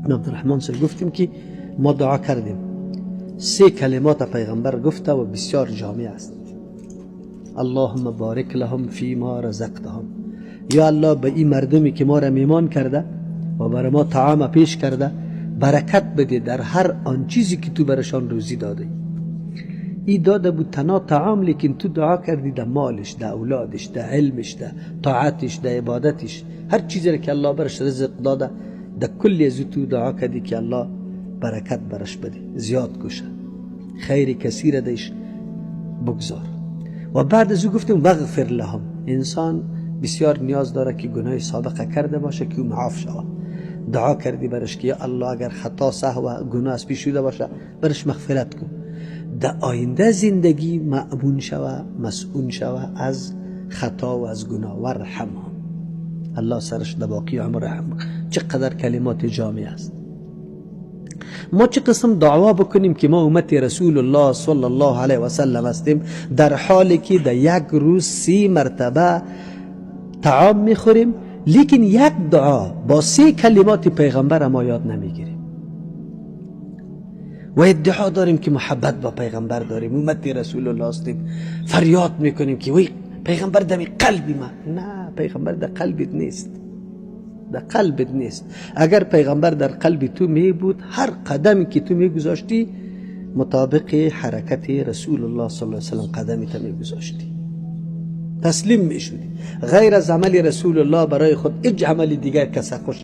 ابن عبدالرحمن سر گفتیم که ما دعا کردیم 3 کلمات پیغمبر گفته و بسیار جامع است. اللهم بارک لهم فیما رزقتهم، یا الله به این مردمی که ما را میمان کرده و برای ما طعام پیش کرده برکت بده در هر آن چیزی که تو برشان روزی داده. ای داده بود تنها طعام، لیکن تو دعا کردی در مالش، در اولادش، در علمش، در طاعتش، در عبادتش، هر چیزی که الله برش رزق داده در کلی از تو دعا کردی که الله برکت برش بده، زیاد کشه، خیر کثیر دیش بگذار. و بعد از او گفتیم وغفر لهم، انسان بسیار نیاز داره که گناه سابقه کرده باشه که او معاف شود. دعا کردی برش که یا الله اگر خطا سهو و گناه از پیش شده باشه برش مغفرت کن، در آینده زندگی مأمون شوه، مسئول شوه از خطا و از گناه. ورحمهم، الله سرش در باقی عمر رحم. چقدر کلمات جامع است. ما چه قسم دعوا بکنیم که ما امت رسول الله صلی الله علیه و سلم هستیم، در حالی که در یک روز 30 مرتبه طعام میخوریم، لیکن یک دعا با 3 کلمات پیغمبر ما یاد نمیگیریم و ادعا داریم که محبت با پیغمبر داریم، امت رسول الله هستیم، فریاد میکنیم که وی پیغمبر در قلبی ما. نه، پیغمبر در قلبت نیست، در قلبت نیست. اگر پیغمبر در قلب تو می بود، هر قدمی که تو می گذاشتی مطابق حرکت رسول الله صلی الله علیه و سلم قدمی تو می گذاشتی، تسلیم می شدی. غیر از عمل رسول الله برای خود هیچ عمل دیگر کس خوش